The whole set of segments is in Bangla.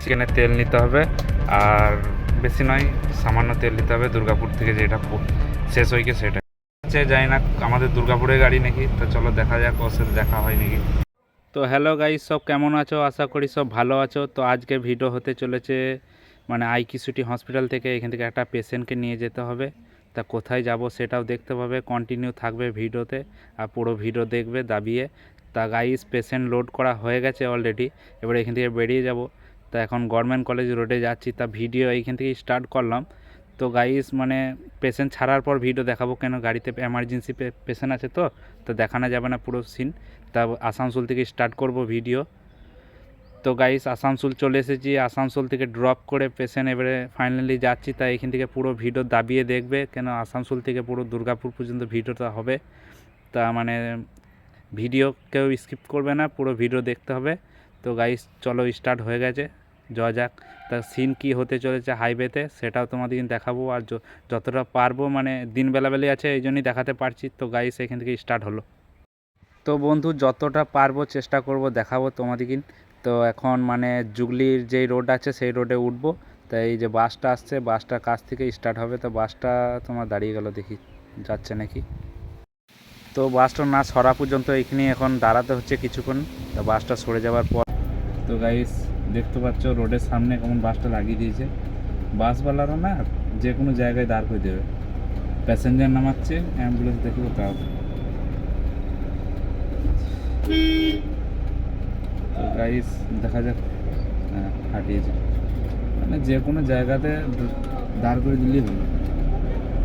চিকেনের তেল নিতে হবে, আর বেশি নয়, সামান্য তেল নিতে হবে দুর্গাপুর থেকে, যেটা শেষ হয়ে গিয়ে সেটা যাই না আমাদের দুর্গাপুরের গাড়ি নাকি। তো চলো দেখা যাক, ওর সাথে দেখা হয় নাকি। তো হ্যালো গাইস, সব কেমন আছো? আশা করি সব ভালো আছো। তো আজকে ভিডিও হতে চলেছে মানে আইকিউসিটি হসপিটাল থেকে এখান থেকে একটা পেশেন্টকে নিয়ে যেতে হবে। তা কোথায় যাব সেটাও দেখতে পাবে, কন্টিনিউ থাকবে ভিডিওতে, আর পুরো ভিডিও দেখবে দাবিয়ে। তা গাইস, পেশেন্ট লোড করা হয়ে গেছে অলরেডি, এবার এখান থেকে বেরিয়ে যাব। তা এখন গভর্নমেন্ট কলেজ রোডে যাচ্ছি, তা ভিডিও এইখান থেকে স্টার্ট করলাম। তো গাইস মানে পেশেন্ট ছাড়ার পর ভিডিও দেখাবো, কেন গাড়িতে এমার্জেন্সি পেশেন্ট আছে, তো দেখানো যাবে না পুরো সিন। তা আসানসোল থেকে স্টার্ট করব ভিডিও। তো গাইস আসানসোল চলে এসেছি, আসানসোল থেকে ড্রপ করে পেশেন্ট এবারে ফাইনালি যাচ্ছি। তাই এখান থেকে পুরো ভিডিও দাবিয়ে দেখবে, কেন আসানসোল থেকে পুরো দুর্গাপুর পর্যন্ত ভিডিওটা হবে। তা মানে ভিডিও কেউ স্কিপ করবে না, পুরো ভিডিও দেখতে হবে। তো গাইস চলো, স্টার্ট হয়ে গেছে, যাওয়া যাক। তা সিন কি হতে চলেছে হাইওয়েতে সেটাও তোমাদের দেখাবো, আর যতটা পারবো মানে দিনবেলাবেলি আছে এই জন্যই দেখাতে পারছি। তো গাইস এখান থেকে স্টার্ট হলো। তো বন্ধু যতটা পারবো চেষ্টা করব দেখাবো তোমাদেরকে। তো এখন মানে জুগলির যেই রোড আছে সেই রোডে উঠবো। তাই এই যে বাসটা আসছে, বাসটার কাছ থেকে স্টার্ট হবে। তো বাসটা তোমার দাঁড়িয়ে গেল, দেখি যাচ্ছে নাকি। তো বাসটা না সরা পর্যন্ত এইখানে এখন দাঁড়াতে হচ্ছে কিছুক্ষণ। তো বাসটা সরে যাওয়ার পর, তো গাইস দেখতে পাচ্ছ রোডের সামনে কেমন বাসটা লাগিয়ে দিয়েছে। বাসওয়ালারও না যে কোনো জায়গায় দাঁড় করে দেবে, প্যাসেঞ্জার নামাচ্ছে, অ্যাম্বুলেন্স দেখবে তাও। তো গাইস দেখা যাক, হাঁটিয়েছে মানে যে কোনো জায়গাতে দাঁড় করে দিলেই হলো।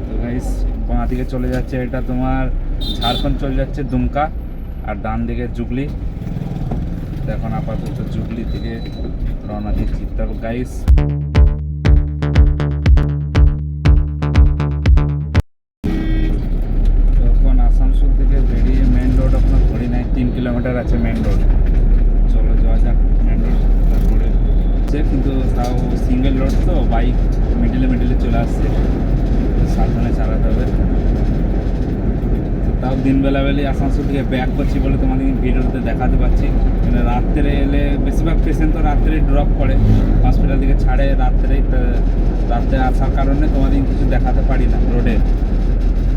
তো গাইস বাঁ দিকে চলে যাচ্ছে, এটা তোমার ঝাড়খণ্ড চলে যাচ্ছে দুমকা, আর ডান দিকে জুগলি। তো এখন আপাতত জুগলি থেকে রওনা দিচ্ছি। তারপর গাইস তখন আসানসোল থেকে বেরিয়ে মেন রোড আপনার ধরি নাই, 3 কিলোমিটার আছে মেন রোড। চলো যাওয়া যাক মেন রোড। তারপরে কিন্তু তাও সিঙ্গেল রোড, তো বাইক মিডিলে চলে আসছে, সাবধানে চালাতে হবে। তাও দিনবেলাবেলি আসানসোল থেকে ব্যাক করছি বলে তোমাদের ভিডিওতে দেখাতে পারছি। মানে রাত্রে এলে বেশিরভাগ পেশেন্ট তো রাত্রে ড্রপ করে, হসপিটাল থেকে ছাড়ে রাত্রেই। রাত্রে আসার কারণে তোমাদের কিছু দেখাতে পারি না রোডে।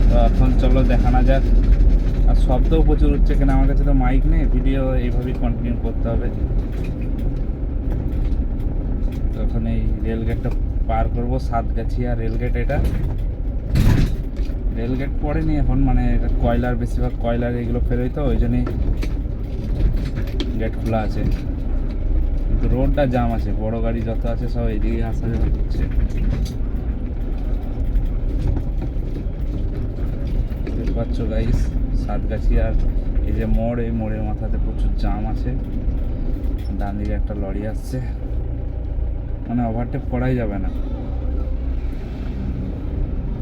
তো এখন চলো দেখানো যাক। আর শব্দও প্রচুর হচ্ছে, কেন আমার কাছে তো মাইক নেই, ভিডিও এইভাবেই কন্টিনিউ করতে হবে। তখন এই রেলগেটটা পার করবো, সাতগাছিয়া রেলগেট। এটা রেলগেট পড়েনি এখন, মানে এটা কয়লার, বেশিরভাগ কয়লার এগুলো ফেরোই, তো ওই জন্যই গেট খোলা আছে। কিন্তু রোডটা জাম আছে, বড় গাড়ি যত আছে সব এইদিকে আসা যাওয়া করছে। দেখতে পাচ্ছ গাইস সাতগাছিয়ার এই যে মোড়, এই মোড়ের মাথাতে প্রচুর জাম আছে। ডান দিকে একটা লরি আসছে, মানে ওভারটেক করাই যাবে না,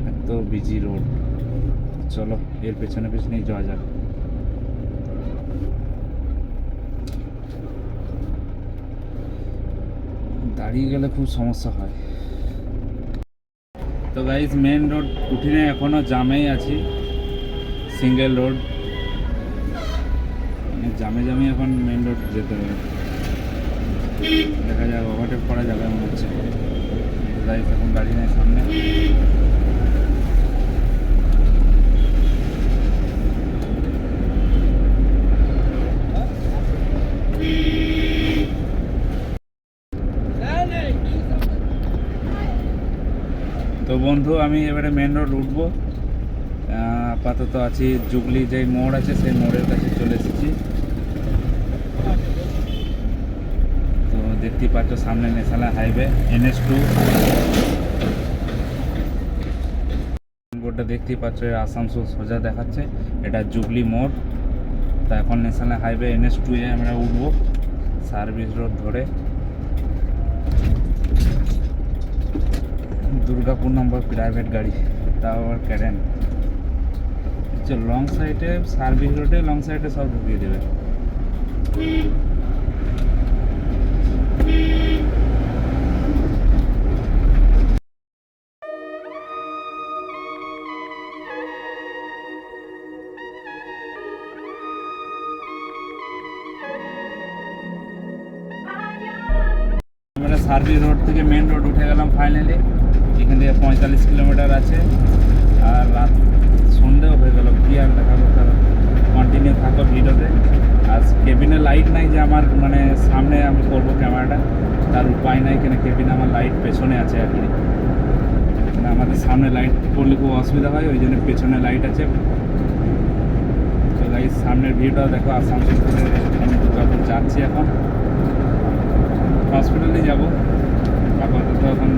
এত বিজি রোড। চলো এর পেছনেই যাওয়া যাক। দাঁড়িয়ে গেলে খুব সমস্যা হয়। তো গাইজ মেন রোড উঠিনে এখনও জামেই আছি, সিঙ্গেল রোড, মানে জামে এখন মেন রোড যেতে হবে। দেখা যাক ওভারটেক করা যাবে মনে হচ্ছে। গাইজ এখন গাড়ি নেই সামনে। তো বন্ধু আমি এবারে মেন রোড উঠবো। আপাতত আছি জুগলি যেই মোড় আছে সেই মোড়ের কাছে চলে এসেছি। তো দেখতেই পাচ্ছ সামনে ন্যাশনাল হাইওয়ে NH2 বোর্ডটা দেখতেই পাচ্ছ, আসানসোল সোজা দেখাচ্ছে, এটা জুগলি মোড়। তা এখন ন্যাশনাল হাইওয়ে NH2 এ আমরা উঠবো সার্ভিস রোড ধরে। দুর্গাপুর নম্বর প্রাইভেট গাড়ি, তাও আবার ক্যারেন। লং সাইডে সার্ভিস রোডে, লং সাইডে সব ঢুকিয়ে দেবে। আমরা সার্ভিস রোড থেকে মেন রোড উঠে গেলাম ফাইনালি। এখান থেকে 45 কিলোমিটার আছে। আর রাত সন্ধ্যেও হয়ে গেল, কি আর দেখাবো, তারা কন্টিনিউ থাকো ভিডিওতে। আর কেবিনে লাইট নাই যে আমার মানে সামনে আমি করবো ক্যামেরাটা, তার উপায় নাই, কেন কেবিনে আমার লাইট পেছনে আছে আর কি। মানে আমাদের সামনে লাইট পড়লে খুব অসুবিধা হয়, ওই জন্য পেছনে লাইট আছে। তো গাইস সামনের ভিউটাও দেখো। আসানসোল থেকে আমি দুর্গাপুর যাচ্ছি এখন, হসপিটালে যাব। আপাতত এখন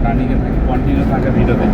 রানিংয়ে থাকি, কন্টিনিউ থাকে ভিডিওতে।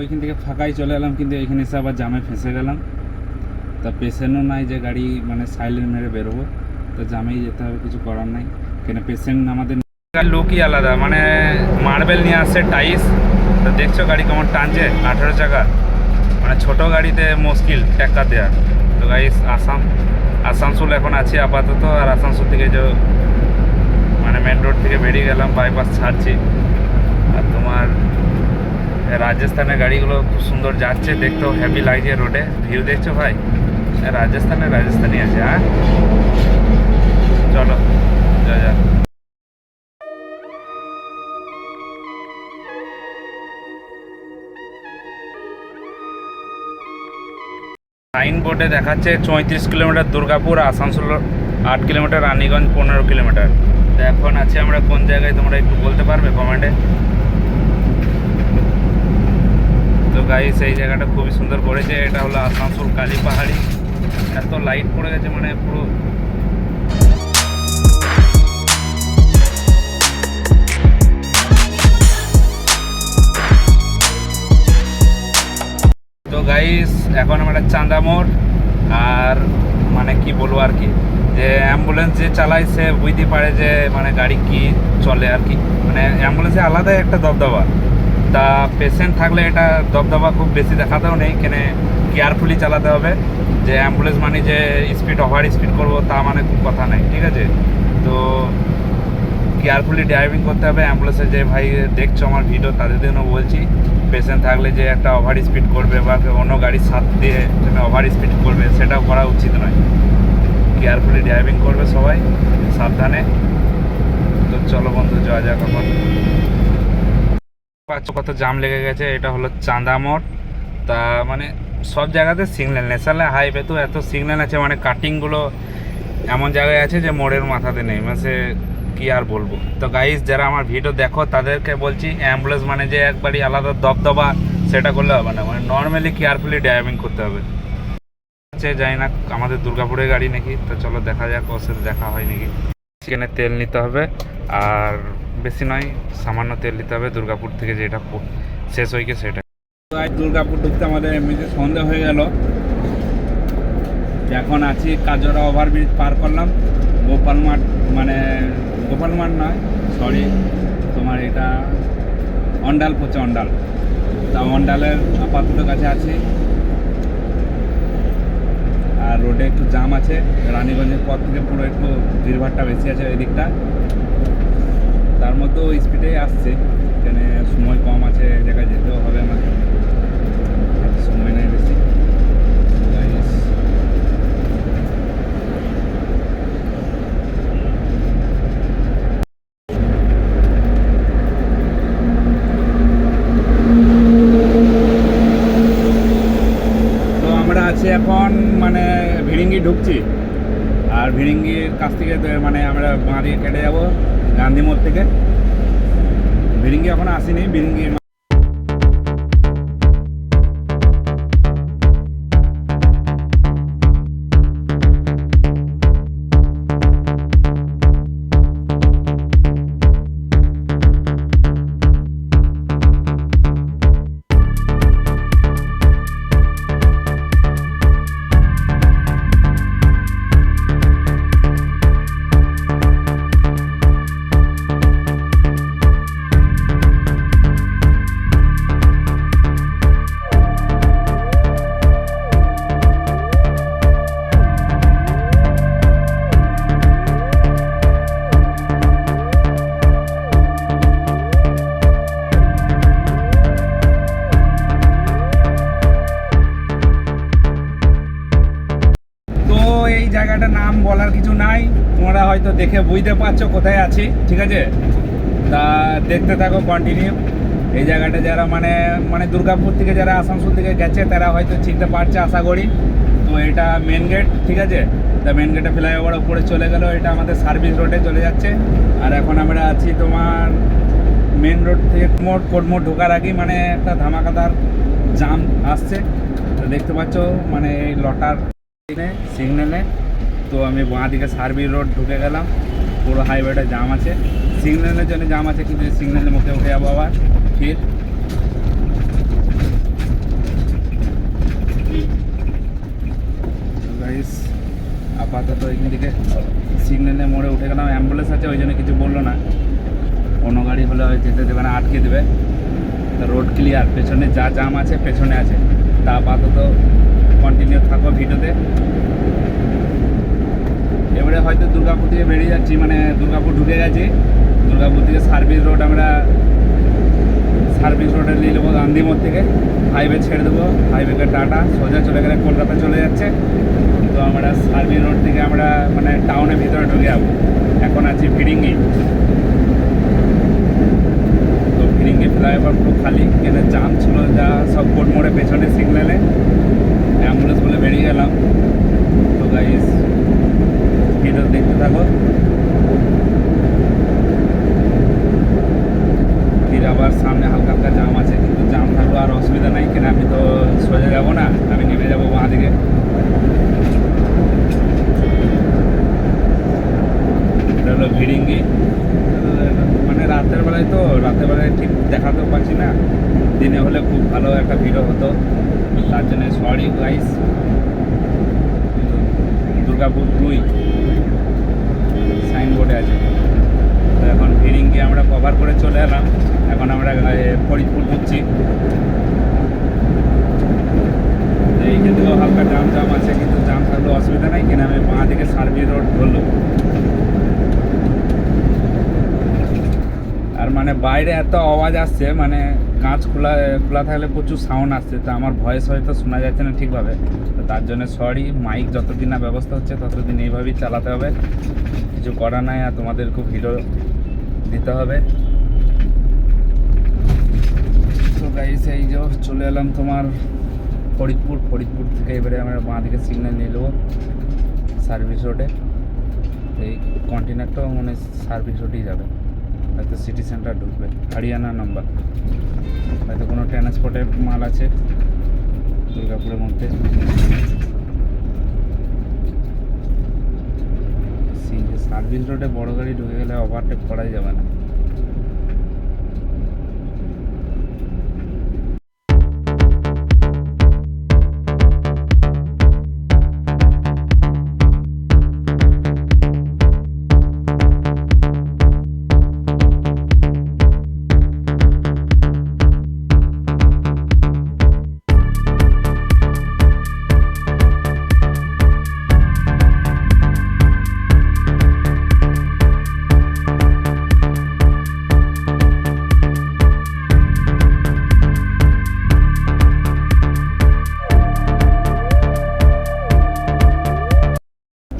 ওইখান থেকে ফাঁকাই চলে এলাম, কিন্তু এখানে এসে আবার জামে ফেঁসে গেলাম। তা পেশেন্টও নাই যে গাড়ি মানে সাইলেন্ট মেরে বেরোবো, তো জামেই যেতে হবে, কিছু করার নাই। কেন পেশেন্ট আমাদের লোকই আলাদা, মানে মার্বেল নিয়ে আসছে টাইস। তো দেখছো গাড়ি কেমন টানছে, 18 চাকা, মানে ছোট গাড়িতে মুশকিল টেক্কা দেওয়া। তো গাইস আসানসোল এখন আছি আপাতত। আর আসানসোল থেকে যে মানে মেন রোড থেকে বেরিয়ে গেলাম, বাইপাস ছাড়ছি। আর তোমার রাজস্থানের গাড়িগুলো খুব সুন্দর যাচ্ছে, দেখতেও হেভি লাগছে। রোডে ভিউ দেখছো ভাই, রাজস্থানি আছে। হ্যাঁ চলো যা যা। সাইন বোর্ডে দেখাচ্ছে 34 kilometre Durgapur, Asansol 8 kilometre, Raniganj 15 kilometre. তো এখন আছি আমরা কোন জায়গায়, তোমরা একটু বলতে পারবে কমেন্টে? তো গাইস এই জায়গাটা খুবই সুন্দর করেছে। এটা হলো আসানসোল কালী পাহাড়ি। এত লাইট পড়ে গেছে মানে পুরো। তো গাইস এখন আমরা চাঁদামোড়। আর মানে কি বলবো আর কি, যে অ্যাম্বুলেন্স যে চালায় সে বুঝতে পারে যে মানে গাড়ি কি চলে আর কি। মানে অ্যাম্বুলেন্সে আলাদাই একটা দবদবা। তা পেশেন্ট থাকলে এটা দবদবা খুব বেশি দেখাতেও নেই, কেন কেয়ারফুলি চালাতে হবে। যে অ্যাম্বুলেন্স মানে যে স্পিড ওভার স্পিড করবো তা মানে খুব কথা নাই, ঠিক আছে? তো কেয়ারফুলি ড্রাইভিং করতে হবে। অ্যাম্বুলেন্সে যে ভাই দেখছো আমার ভিডিও, তাদের জন্য বলছি, পেশেন্ট থাকলে যে একটা ওভার স্পিড করবে বা অন্য গাড়ির সাথ দিয়ে ওভার স্পিড করবে, সেটাও করা উচিত নয়। কেয়ারফুলি ড্রাইভিং করবে সবাই, সাবধানে। তো চলো বন্ধু যাওয়া যাক এখন। কত জাম লেগে গেছে। এটা হলো চাঁদামোড়। তা মানে সব জায়গাতে সিগন্যাল, ন্যাশনাল হাইওয়ে তো এত সিগন্যাল আছে, মানে কাটিংগুলো এমন জায়গায় আছে যে মোড়ের মাথাতে নেই, মানে কি আর বলবো। তো গাইস যারা আমার ভিডিও দেখো তাদেরকে বলছি, অ্যাম্বুলেন্স মানে যে একবারই আলাদা দবদবা সেটা করলে হবে না, মানে নর্মালি কেয়ারফুলি ড্রাইভিং করতে হবে। জানি না আমাদের দুর্গাপুরের গাড়ি নাকি, তো চলো দেখা যাক, ওর সাথে দেখা হয় নাকি। সেখানে তেল নিতে হবে, আর বেশি নয়, সামান্য তেল নিতে হবে দুর্গাপুর থেকে, যেটা শেষ হয়ে গিয়ে সেটা। দুর্গাপুর ঢুকতে আমাদের এমনিতে সন্ধ্যা হয়ে গেল। এখন আছি কাজরা ওভারব্রিজ পার করলাম। গোপাল মাঠ, মানে গোপাল মাঠ নয়, সরি, তোমার এটা অন্ডাল পড়ছে, অন্ডাল। তা অন্ডালের আপাতত কাছে আছি। আর রোডে একটু জাম আছে, রানীগঞ্জের পর থেকে পুরো একটু ভিড়ভাড়টা বেশি আছে ওই দিকটা। তার মধ্যেও স্পিডেই আসছে, এখানে সময় কম আছে, এক জায়গায় যেতেও হবে আমাকে, সময় নেই বেশি। আছি এখন মানে ভিড়িঙ্গি ঢুকছি, আর ভিড়িঙ্গির কাছ থেকে মানে আমরা বাঁ দিকে কেটে যাবো গান্ধী মোড় থেকে। ভিড়িঙ্গি এখন আসিনি, ভিড়িঙ্গি এই জায়গাটার নাম বলার কিছু নাই, তোমরা হয়তো দেখে বুঝতে পারছো কোথায় আছি, ঠিক আছে? তা দেখতে থাকো কন্টিনিউ। এই জায়গাটা যারা মানে মানে দুর্গাপুর থেকে যারা আসানসোল থেকে গেছে তারা হয়তো চিনতে পারছে আশা করি। তো এটা মেন গেট, ঠিক আছে? তা মেন গেটে ফ্লাইওভার উপরে চলে গেল, এটা আমাদের সার্ভিস রোডে চলে যাচ্ছে। আর এখন আমরা আছি তোমার মেন রোড থেকে কোটমোড় ঢোকার আগেই মানে একটা ধামাকাদার জাম আসছে। তো দেখতে পাচ্ছ মানে এই লটার সিগন্যালে। তো আমি বাঁ দিকে সার্ভিস রোড ঢুকে গেলাম, পুরো হাইওয়েটা জাম আছে, সিগন্যালের জন্য জাম আছে, কিন্তু সিগন্যালের মুখে উঠে যাবো আবার ফির। গাইস আপাতত এখান থেকে সিগন্যালের মোড়ে উঠে গেলাম, অ্যাম্বুলেন্স আছে ওই জন্য কিছু বললো না, অন্য গাড়ি হলে হয় যেতে দেবে না, আটকে দেবে। তা রোড ক্লিয়ার, পেছনে যা জাম আছে পেছনে আছে। তা আপাতত কন্টিনিউ থাকো ভিডিওতে। এবারে হয়তো দুর্গাপুর থেকে বেরিয়ে যাচ্ছি, মানে দুর্গাপুর ঢুকে গেছি, দুর্গাপুর থেকে সার্ভিস রোড আমরা সার্ভিস রোডে নিয়ে নেবো গান্ধী মোড় থেকে, হাইওয়ে ছেড়ে দেবো, হাইওয়েকে টাটা সোজা চলে গেলে কলকাতা চলে যাচ্ছে। তো আমরা সার্ভিস রোড থেকে আমরা মানে টাউনের ভিতরে ঢুকে যাবো। এখন আছি ভিড়িঙ্গি। তো ভিড়িঙ্গি ফ্লাইওভার পুরো খালি, কেন জাম ছিল যা সব কোট মোড়ে পেছনে সিগন্যালে, অ্যাম্বুলেন্স বলে বেরিয়ে গেলাম। তো গাইস ভিডিও দেখতে থাকো, ফির আবার সামনে হালকা হালকা জাম আছে, কিন্তু জাম থাকলেও আর অসুবিধা নাই, কেন আমি তো সোজা যাবো না, আমি নেমে যাবো বাঁ দিকে। এটা হলো ভিড়িঙ্গি। মানে রাতের বেলায় তো রাতের বেলায় ঠিক দেখাতেও পাচ্ছি না, দিনে হলে খুব ভালো একটা ভিডিও হতো, তার জন্য সরি গাইস। দুর্গাপুর 2 সাইনবোর্ডে আছে। তো এখন ভিড়িঙ্গি আমরা কভার করে চলে এলাম, এখন আমরা ফরিদপুর ঢুকছি। তো এইখান থেকেও হালকা জাম আছে, কিন্তু জাম থাকলেও অসুবিধা নাই, কিনা আমি বাঁ দিকে সার্ভিস রোড ধরলাম। আর মানে বাইরে এত আওয়াজ আসছে, মানে কাঁচ খোলা থাকলে প্রচুর সাউন্ড আসছে, তো আমার ভয়েস হয়তো শোনা যাচ্ছে না ঠিকভাবে, তো তার জন্য সরি। মাইক যতদিন না ব্যবস্থা হচ্ছে ততদিন এইভাবেই চালাতে হবে, কিছু করা নাই, আর তোমাদেরকেও ভিডিও দিতে হবে। তো গাইস এই যে চলে এলাম তোমার ফরিদপুর থেকে এবারে আমরা বাঁ দিকে সিগন্যাল নিয়ে নেবো সার্ভিস রোডে। এই কন্টেনারটাও মানে সার্ভিস রোডেই যাবে, হয়তো সিটি সেন্টার ঢুকবে, হরিয়ানা নাম্বার, হয়তো কোনো ট্রান্সপোর্টের মাল আছে দুর্গাপুরের মধ্যে। সার্ভিস রোডে বড় গাড়ি ঢুকে গেলে ওভারটেক করাই যাবে না।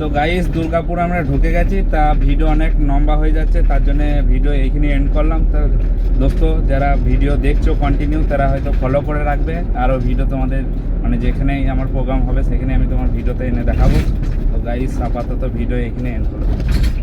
তো গাইস দুর্গাপুর আমরা ঢুকে গেছি, তা ভিডিও অনেক লম্বা হয়ে যাচ্ছে, তার জন্য ভিডিও এইখানে এন্ড করলাম। তা দোস্ত যারা ভিডিও দেখছো কন্টিনিউ, তারা হয়তো ফলো করে রাখবে, আরও ভিডিও তোমাদের মানে যেখানেই আমার প্রোগ্রাম হবে সেখানে আমি তোমার ভিডিওতে এনে দেখাবো। তো গাইস আপাতত ভিডিও এখানে এন্ড করলাম।